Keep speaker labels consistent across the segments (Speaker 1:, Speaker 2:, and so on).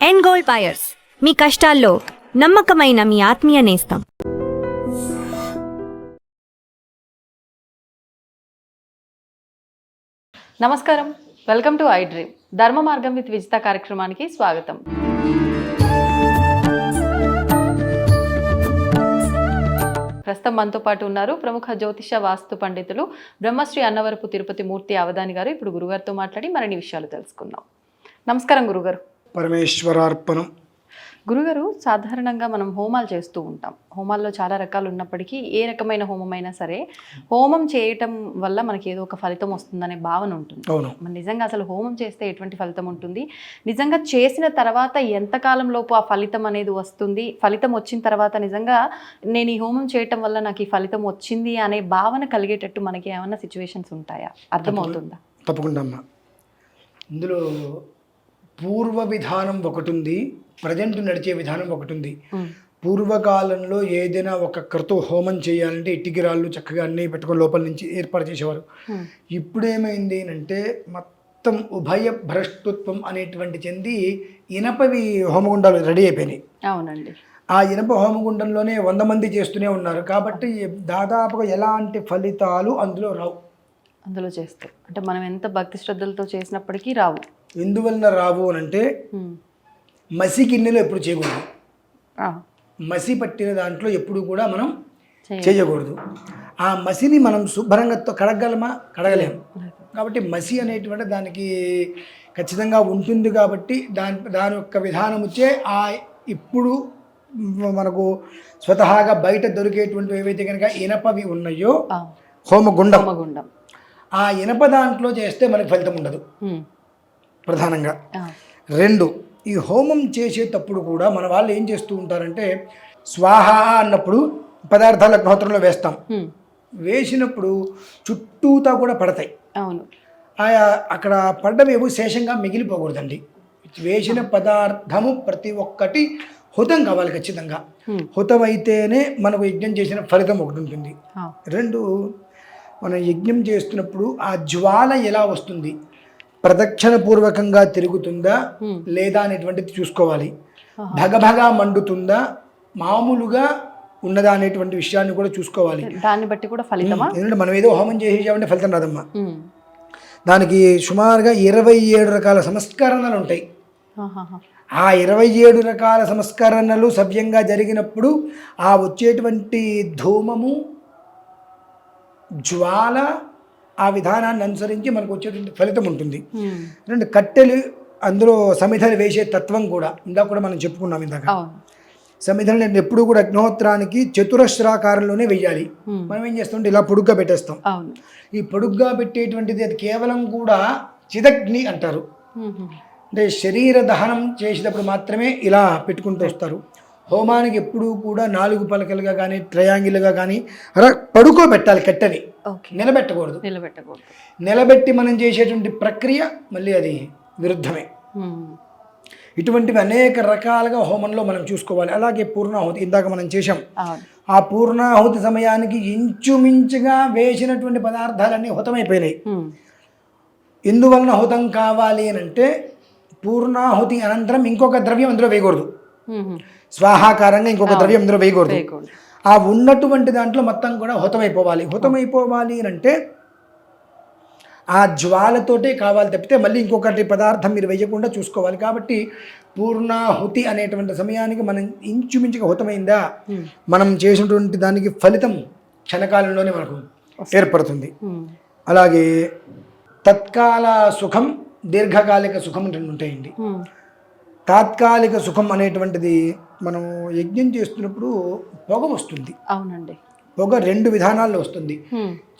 Speaker 1: End gold buyers, మీ కష్టాల్లో నమ్మకమైన మీ ఆత్మీయ నేస్తం.
Speaker 2: నమస్కారం, వెల్కమ్ టు ఐ డ్రీమ్. ధర్మ మార్గం విత్ విజిత కార్యక్రమానికి స్వాగతం. ప్రస్తుతం మనతో పాటు ఉన్నారు ప్రముఖ జ్యోతిష వాస్తు పండితులు బ్రహ్మశ్రీ అన్నవరపు తిరుపతి మూర్తి అవధాని గారు. ఇప్పుడు గురుగారితో మాట్లాడి మరిన్ని విషయాలు తెలుసుకుందాం. నమస్కారం గురుగారు.
Speaker 3: పరమేశ్వరార్పణం.
Speaker 2: గురుగారు, సాధారణంగా మనం హోమాలు చేస్తూ ఉంటాం. హోమాల్లో చాలా రకాలు ఉన్నప్పటికీ ఏ రకమైన హోమమైనా సరే హోమం చేయటం వల్ల మనకి ఏదో ఒక ఫలితం వస్తుందనే భావన ఉంటుంది. మరి నిజంగా అసలు హోమం చేస్తే ఎటువంటి ఫలితం ఉంటుంది? నిజంగా చేసిన తర్వాత ఎంతకాలం లోపు ఆ ఫలితం అనేది వస్తుంది? ఫలితం వచ్చిన తర్వాత నిజంగా నేను ఈ హోమం చేయటం వల్ల నాకు ఈ ఫలితం వచ్చింది అనే భావన కలిగేటట్టు మనకి ఏమన్నా సిచ్యువేషన్స్ ఉంటాయా? అర్థమవుతుందా?
Speaker 3: తప్పకుండా అమ్మా. ఇందులో పూర్వ విధానం ఒకటి ఉంది, ప్రజెంట్ నడిచే విధానం ఒకటి ఉంది. పూర్వకాలంలో ఏదైనా ఒక క్రతు హోమం చేయాలంటే ఇటుకి రాళ్ళు చక్కగా అన్నీ పెట్టుకొని లోపల నుంచి ఏర్పాటు చేసేవారు. ఇప్పుడేమైంది అంటే మొత్తం ఉభయ భ్రష్టత్వం అనేటువంటి చెంది ఇనపవి హోమగుండాలు రెడీ అయిపోయినాయి.
Speaker 2: అవునండి.
Speaker 3: ఆ ఇనప హోమగుండంలోనే 100 మంది చేస్తూనే ఉన్నారు. కాబట్టి దాదాపుగా ఎలాంటి ఫలితాలు అందులో రావు.
Speaker 2: అందులో చేస్తే అంటే మనం ఎంత భక్తి శ్రద్ధలతో చేసినప్పటికీ రావు.
Speaker 3: ఎందువలన రావు అని అంటే మసి గిన్నెలో ఎప్పుడు చేయకూడదు. మసి పట్టిన దాంట్లో ఎప్పుడు కూడా మనం చేయకూడదు. ఆ మసిని మనం శుభ్రంగా కడగలమా? కడగలేము. కాబట్టి మసి అనేటువంటి దానికి ఖచ్చితంగా ఉంటుంది. కాబట్టి దాని యొక్క విధానం వచ్చే ఇప్పుడు మనకు స్వతహాగా బయట దొరికేటువంటి ఏవైతే కనుక ఇనపవి ఉన్నాయో హోమగుండం, ఆ ఇనప దాంట్లో చేస్తే మనకి ఫలితం ఉండదు ప్రధానంగా. 2, ఈ హోమం చేసేటప్పుడు కూడా మన వాళ్ళు ఏం చేస్తూ ఉంటారంటే స్వాహ అన్నప్పుడు పదార్థాలు అగ్నిహోత్రంలో వేస్తాం. వేసినప్పుడు చుట్టూతా కూడా పడతాయి.
Speaker 2: అవును.
Speaker 3: అక్కడ పడ్డవేమో శేషంగా మిగిలిపోకూడదండి. వేసిన పదార్థము ప్రతి ఒక్కటి హుతం కావాలి ఖచ్చితంగా. హుతం అయితేనే మనకు యజ్ఞం చేసిన ఫలితం ఒకటి ఉంటుంది. 2, మనం యజ్ఞం చేస్తున్నప్పుడు ఆ జ్వాల ఎలా వస్తుంది, ప్రదక్షిణ పూర్వకంగా తిరుగుతుందా లేదా అనేటువంటిది చూసుకోవాలి. భగభగా మండుతుందా, మామూలుగా ఉన్నదా అనేటువంటి విషయాన్ని కూడా చూసుకోవాలి.
Speaker 2: దాన్ని బట్టి కూడా ఫలితమా? ఎందుకంటే
Speaker 3: మనం ఏదో హోమం చేసేసామంటే ఫలితం రాదమ్మా. దానికి సుమారుగా 27 రకాల సంస్కరణలు ఉంటాయి. ఆ 27 రకాల సంస్కరణలు సవ్యంగా జరిగినప్పుడు ఆ వచ్చేటువంటి ధూమము, జ్వాల ఆ విధానాన్ని అనుసరించి మనకు వచ్చేటువంటి ఫలితం ఉంటుంది. 2, కట్టెలు అందులో సమిధలు వేసే తత్వం కూడా ఇందాక కూడా మనం చెప్పుకున్నాం. ఇందాక సమిధలు ఎప్పుడు కూడా అగ్నిహోత్రానికి చతురస్రాకారంలోనే వెయ్యాలి. మనం ఏం చేస్తామంటే ఇలా పొడుగ్గా పెట్టేస్తాం. ఈ పొడుగ్గా పెట్టేటువంటిది అది కేవలం కూడా చిదగ్ని అంటారు. అంటే శరీర దహనం చేసేటప్పుడు మాత్రమే ఇలా పెట్టుకుంటూ వస్తారు. హోమానికి ఎప్పుడూ కూడా 4 పలకలుగా కానీ ట్రయాంగిల్గా కానీ పడుకోబెట్టాలి. కట్టెని నిలబెట్టకూడదు. నిలబెట్టి మనం చేసేటువంటి ప్రక్రియ మళ్ళీ అది విరుద్ధమే. ఇటువంటివి అనేక రకాలుగా హోమంలో మనం చూసుకోవాలి. అలాగే పూర్ణాహుతి ఇందాక మనం చేసాం. ఆ పూర్ణాహుతి సమయానికి ఇంచుమించుగా వేసినటువంటి పదార్థాలన్నీ హుతమైపోయినాయి. ఎందువలన హుతం కావాలి అని అంటే పూర్ణాహుతి అనంతరం ఇంకొక ద్రవ్యం అందులో వేయకూడదు. స్వాహాకారంగా ఇంకొక ద్రవ్యం అందులో వేయకూడదు. ఆ ఉన్నటువంటి దాంట్లో మొత్తం కూడా హుతమైపోవాలి. హుతమైపోవాలి అని అంటే ఆ జ్వాలతోటే కావాలి తప్పితే మళ్ళీ ఇంకొకటి పదార్థం మీరు వేయకుండా చూసుకోవాలి. కాబట్టి పూర్ణాహుతి అనేటువంటి సమయానికి మనం ఇంచుమించుగా హుతమైందా, మనం చేసినటువంటి దానికి ఫలితం క్షణకాలంలోనే మనకు ఏర్పడుతుంది. అలాగే తత్కాల సుఖం, దీర్ఘకాలిక సుఖం ఉంటాయండి. తాత్కాలిక సుఖం అనేటువంటిది మనం యజ్ఞం చేస్తున్నప్పుడు పొగ వస్తుంది.
Speaker 2: అవునండి.
Speaker 3: పొగ 2 విధానాల్లో వస్తుంది.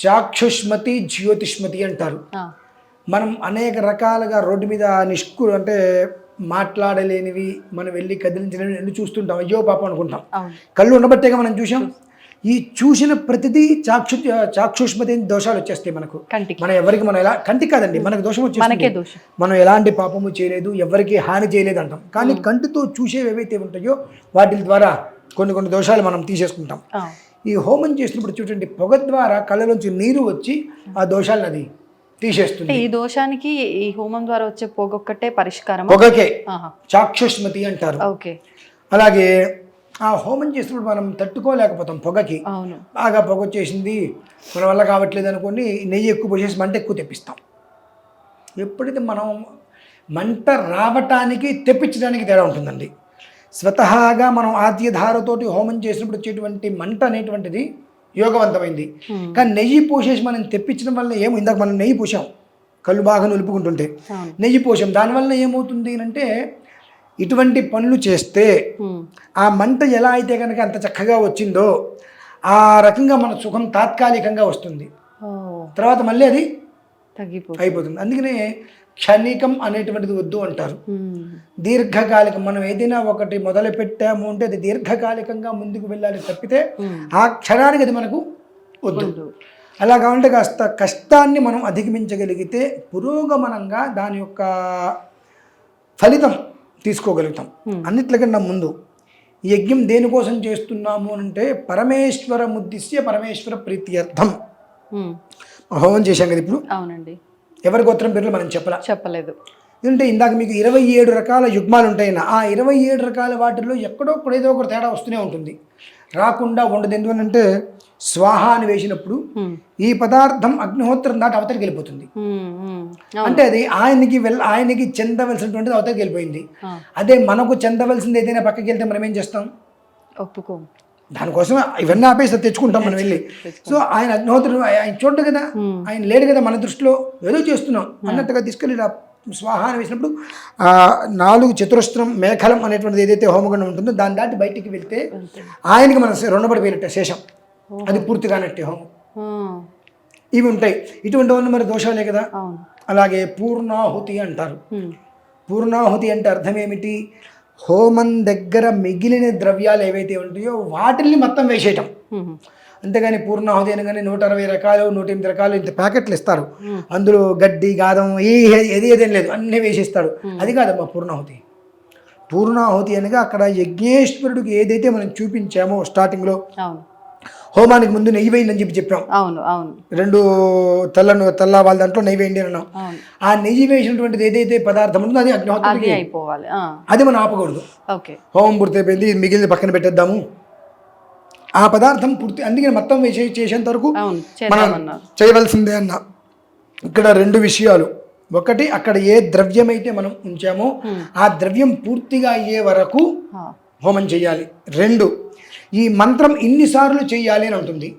Speaker 3: చాక్షుష్మతి, జ్యోతిష్మతి అంటారు. మనం అనేక రకాలుగా రోడ్డు మీద అంటే మాట్లాడలేనివి, మనం వెళ్ళి కదిలించలేనివి చూస్తుంటాం. అయ్యో పాపం అనుకుంటాం. కళ్ళు ఉండబట్టేగా మనం చూసాం. ఈ చూసిన ప్రతిదీ చాక్షుష్మతి దోషాలు వచ్చేస్తాయి మనకు. మనం ఎవరికి మనం ఎలా కంటికి కాదండి, మనకు దోషం వచ్చేస్తుంది. మనం ఎలాంటి పాపము చేయలేదు, ఎవరికి హాని చేయలేదు అంటాం. కానీ కంటితో చూసేవి ఏవైతే ఉంటాయో వాటి ద్వారా కొన్ని దోషాలు మనం తీసేసుకుంటాం. ఈ హోమం చేసినప్పుడు చూడండి, పొగ ద్వారా కళ్ళలోంచి నీరు వచ్చి ఆ దోషాలను అది తీసేస్తుంది.
Speaker 2: ఈ దోషానికి ఈ హోమం ద్వారా వచ్చే పొగొక్కటే పరిష్కారం.
Speaker 3: పొగకే చాక్షుష్మతి అంటారు.
Speaker 2: ఓకే.
Speaker 3: అలాగే ఆ హోమం చేసినప్పుడు మనం తట్టుకోలేకపోతాం పొగకి.
Speaker 2: అవును.
Speaker 3: బాగా పొగ వచ్చేసింది, మన వల్ల కావట్లేదు అనుకోని నెయ్యి ఎక్కువ పోసేసి మంట ఎక్కువ తెప్పిస్తాం. ఎప్పుడైతే మనం మంట రావటానికి తెప్పించడానికి తేడా ఉంటుందండి. స్వతహాగా మనం ఆద్యధారతోటి హోమం చేసినప్పుడు వచ్చేటువంటి మంట అనేటువంటిది యోగవంతమైంది. కానీ నెయ్యి పోసేసి మనం తెప్పించడం వల్ల ఇందాక మనం నెయ్యి పోసాం, కళ్ళు బాగా నిలుపుకుంటుంటే నెయ్యి పోసాం, దానివల్ల ఏమవుతుంది అంటే ఇటువంటి పనులు చేస్తే ఆ మంట ఎలా అయితే కనుక అంత చక్కగా వచ్చిందో ఆ రకంగా మన సుఖం తాత్కాలికంగా వస్తుంది, తర్వాత మళ్ళీ అది అయిపోతుంది. అందుకనే క్షణికం అనేటువంటిది వద్దు అంటారు. దీర్ఘకాలికం, మనం ఏదైనా ఒకటి మొదలు పెట్టాము అంటే అది దీర్ఘకాలికంగా ముందుకు వెళ్ళాలి తప్పితే ఆ క్షణానికి అది మనకు వద్దు. అలా కావాలంటే కాస్త కష్టాన్ని మనం అధిగమించగలిగితే పురోగమనంగా దాని యొక్క ఫలితం తీసుకోగలుగుతాం. అన్నిట్లకన్నా ముందు యజ్ఞం దేనికోసం చేస్తున్నాము అంటే పరమేశ్వరముద్దిశ్య పరమేశ్వర ప్రీత్యర్థం హోమం చేశాం కదా ఇప్పుడు.
Speaker 2: అవునండి.
Speaker 3: ఎవరి గోత్రం పేర్లు మనం చెప్పలేదు. ఎందుకంటే ఇందాక మీకు 27 రకాల యుగ్మాలు ఉంటాయి. ఆ 27 రకాల వాటిల్లో ఎక్కడో ఏదో ఒకటి తేడా వస్తూనే ఉంటుంది, రాకుండా ఉండదు. ఎందుకంటే స్వాహ అని వేసినప్పుడు ఈ పదార్థం అగ్నిహోత్రం దాటి అవతలికి వెళ్ళిపోతుంది. అంటే అది ఆయనకి చెందవలసినటువంటిది అవతలికి వెళ్ళిపోయింది. అదే మనకు చెందవలసింది ఏదైనా పక్కకి వెళ్తే మనం ఏం చేస్తాం?
Speaker 2: ఒప్పుకోం.
Speaker 3: దానికోసం ఇవన్నీ ఆపేసి తెచ్చుకుంటాం మనం వెళ్ళి. సో ఆయన అగ్నిహోత్రుడు ఆయన చూడదు కదా, ఆయన లేడు కదా, మన దృష్టిలో ఏదో చేస్తున్నాం అన్నట్టుగా తీసుకెళ్ళి స్వాహ అని వేసినప్పుడు 4 చతురస్రం మేఖలం అనేటువంటిది ఏదైతే హోమగుండం ఉంటుందో దాన్ని దాటి బయటికి వెళ్తే ఆయనకి మనం రుణపడిపోయినట్టే, శేషం, అది పూర్తిగానట్టే హోమం. ఇవి ఉంటాయి. ఇటువంటి మరి దోషాలే కదా. అలాగే పూర్ణాహుతి అంటారు. పూర్ణాహుతి అంటే అర్థం ఏమిటి? హోమం దగ్గర మిగిలిన ద్రవ్యాలు ఏవైతే ఉంటాయో వాటిల్ని మొత్తం వేసేయటం. అంతేగాని పూర్ణాహుతి అనగానే 160 రకాలు 108 రకాలు ఇంత ప్యాకెట్లు ఇస్తారు, అందులో గడ్డి గాదం ఏదేం లేదు, అన్నీ వేసేస్తాడు. అది కాదమ్మా పూర్ణాహుతి. పూర్ణాహుతి అనగా అక్కడ యజ్ఞేశ్వరుడికి ఏదైతే మనం చూపించామో స్టార్టింగ్లో హోమానికి ముందు నెయ్యి వేయండి అని చెప్పాం. 2 తెల్ల వాళ్ళ దాంట్లో నెయ్యి వేయండి అన్నాం. ఆ నెయ్యి వేసినటువంటిది ఏదైతే పదార్థం ఉంటుందో అది అగ్నిహోత్రం అయిపోవాలి, అది మనం ఆపకూడదు. హోమం పూర్తయిపోయింది, మిగిలిన పక్కన పెట్టేద్దాము, ఆ పదార్థం పూర్తి. అందుకని మొత్తం చేసేంత వరకు మనం చేయవలసిందే అన్న. ఇక్కడ 2 విషయాలు. ఒకటి, అక్కడ ఏ ద్రవ్యం అయితే మనం ఉంచామో ఆ ద్రవ్యం పూర్తిగా అయ్యే వరకు హోమం చేయాలి. 2, ఈ మంత్రం ఇన్నిసార్లు చేయాలి అని ఉంటుంది.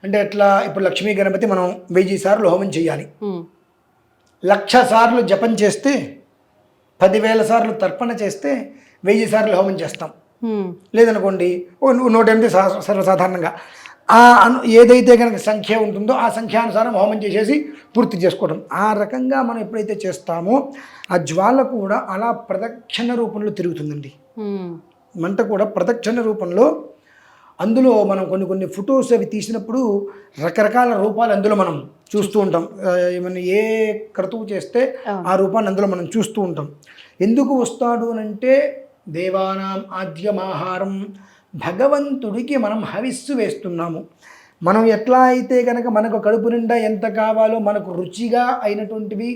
Speaker 3: అంటే ఎట్లా? ఇప్పుడు లక్ష్మీ గణపతి మనం 1000 సార్లు హోమం చేయాలి. 1,00,000 సార్లు జపం చేస్తే, 10,000 సార్లు తర్పణ చేస్తే 1000 సార్లు హోమం చేస్తాం. లేదనుకోండి 108 సర్వసాధారణంగా ఏదైతే కనుక సంఖ్య ఉంటుందో ఆ సంఖ్యానుసారం హోమం చేసేసి పూర్తి చేసుకోవడం. ఆ రకంగా మనం ఎప్పుడైతే చేస్తామో ఆ జ్వాల కూడా అలా ప్రదక్షిణ రూపంలో తిరుగుతుందండి. మంట కూడా ప్రదక్షిణ రూపంలో. అందులో మనం కొన్ని ఫొటోస్ అవి తీసినప్పుడు రకరకాల రూపాలు అందులో మనం చూస్తూ ఉంటాం. ఏమన్నా ఏ క్రతువు చేస్తే ఆ రూపాన్ని అందులో మనం చూస్తూ ఉంటాం. ఎందుకు వస్తాడు అనంటే దేవానాం ఆద్యమాహారం, భగవంతుడికి మనం హవిస్సు వేస్తున్నాము. మనం ఎట్లా అయితే కనుక మనకు కడుపు నిండా ఎంత కావాలో మనకు రుచిగా అయినటువంటివి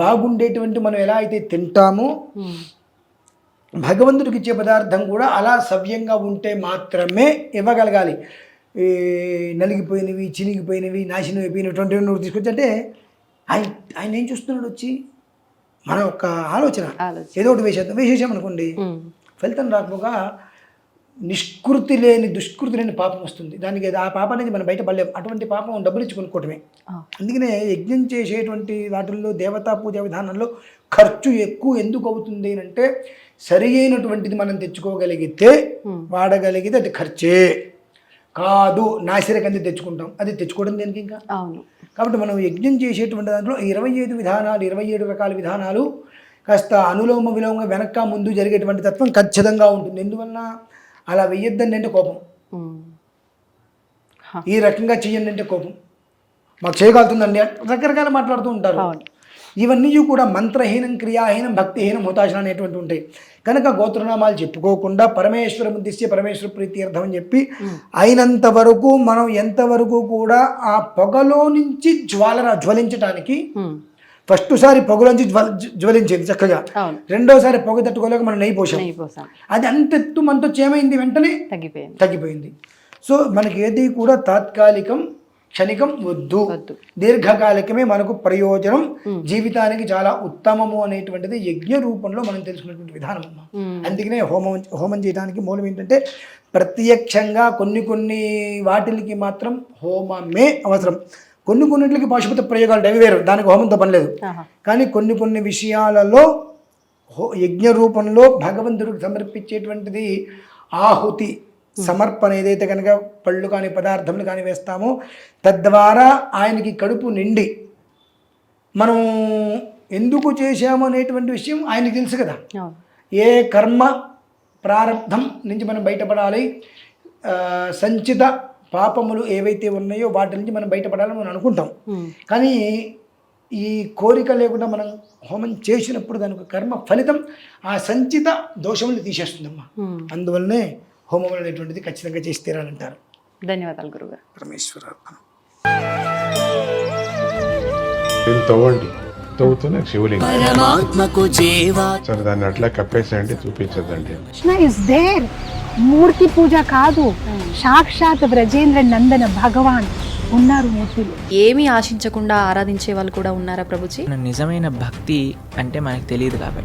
Speaker 3: బాగుండేటువంటి మనం ఎలా అయితే తింటామో భగవంతుడికి ఇచ్చే పదార్థం కూడా అలా సవ్యంగా ఉంటే మాత్రమే ఇవ్వగలగాలి. ఈ నలిగిపోయినవి, చినిగిపోయినవి, నాశనం అయిపోయినటువంటి నువ్వు తీసుకొచ్చి అంటే ఆయన ఏం చూస్తున్నాడు? వచ్చి మన యొక్క ఆలోచన ఏదో ఒకటి వేసేసామనుకోండి, ఫలితం రాకపోగా నిష్కృతి లేని దుష్కృతి లేని పాపం వస్తుంది. దానికి ఆ పాపం అనేది మనం బయట పడలేము. అటువంటి పాపం డబ్బులు ఇచ్చి కొనుక్కోవటమే. అందుకనే యజ్ఞం చేసేటువంటి వాటిల్లో దేవతా పూజా విధానంలో ఖర్చు ఎక్కువ ఎందుకు అవుతుంది అంటే సరి అయినటువంటిది మనం తెచ్చుకోగలిగితే వాడగలిగితే అది ఖర్చే కాదు. నాసిరకంది తెచ్చుకుంటాం, అది తెచ్చుకోవడం దేనికి ఇంకా. కాబట్టి మనం యజ్ఞం చేసేటువంటి దాంట్లో 25 విధానాలు, 27 రకాల విధానాలు కాస్త అనులోమ విలోమంగా వెనక్క ముందు జరిగేటువంటి తత్వం ఖచ్చితంగా ఉంటుంది. ఎందువల్ల అలా వెయ్యొద్దండి అంటే కోపం, ఈ రకంగా చెయ్యండి అంటే కోపం, మాకు చేయగలుగుతుందండి రకరకాల మాట్లాడుతూ ఉంటారు. ఇవన్నీ కూడా మంత్రహీనం, క్రియాహీనం, భక్తిహీనం, హుతాశనం అనేటువంటి ఉంటాయి. కనుక గోత్రనామాలు చెప్పుకోకుండా పరమేశ్వర ఉద్దేశ్య పరమేశ్వర ప్రీత్యర్థం అని చెప్పి అయినంత వరకు మనం ఎంతవరకు కూడా ఆ పొగలో నుంచి జ్వలించటానికి ఫస్ట్ సారి పొగలోంచి జ్వలించింది చక్కగా, రెండోసారి పొగ తట్టుకోలేక మనం నెయ్యి పోసాం. అది అంతెత్తు మనతో ఏమైంది, వెంటనే తగ్గిపోయింది. సో మనకి ఏది కూడా తాత్కాలికం, క్షణికం వద్దు, దీర్ఘకాలికమే మనకు ప్రయోజనం, జీవితానికి చాలా ఉత్తమము అనేటువంటిది యజ్ఞ రూపంలో మనం తెలుసుకున్నటువంటి విధానం అమ్మ. అందుకనే హోమం చేయడానికి మూలం ఏంటంటే ప్రత్యక్షంగా కొన్ని వాటికి మాత్రం హోమమే అవసరం. కొన్నిటికి పాశుపత ప్రయోగాలు అవి వేరు, దానికి హోమంతో పని లేదు. కానీ కొన్ని విషయాలలో యజ్ఞ రూపంలో భగవంతుడికి సమర్పించేటువంటిది ఆహుతి సమర్పణ ఏదైతే కనుక పళ్ళు కానీ పదార్థములు కానీ వేస్తామో తద్వారా ఆయనకి కడుపు నిండి మనం ఎందుకు చేశాము అనేటువంటి విషయం ఆయనకి తెలుసు కదా. ఏ కర్మ ప్రారంధం నుంచి మనం బయటపడాలి, సంచిత పాపములు ఏవైతే ఉన్నాయో వాటి నుంచి మనం బయటపడాలని మనం అనుకుంటాం. కానీ ఈ కోరిక లేకుండా మనం హోమం చేసినప్పుడు దానికి కర్మ ఫలితం ఆ సంచిత దోషములు తీసేస్తుందమ్మా. అందువల్లనే హోమం అనేటువంటిది ఖచ్చితంగా చేసి తీరాలంటారు.
Speaker 2: ధన్యవాదాలు గురుగారు.
Speaker 3: పరమేశ్వర
Speaker 4: తవ్వండి, తవ్వుతూనే శివలింగం సరే దాన్ని అట్లా కప్పేసేయండి, చూపించదండి.
Speaker 5: Krishna is there. మూర్తి పూజ కాదు, సాక్షాత్ బ్రజేంద్ర నందన భగవాన్ ఉన్నారు మూర్తిలో.
Speaker 2: ఏమీ ఆశించకుండా ఆరాధించే వాళ్ళు కూడా ఉన్నారా ప్రభుజీ?
Speaker 6: నిజమైన భక్తి అంటే మనకు తెలియదు కాబట్టి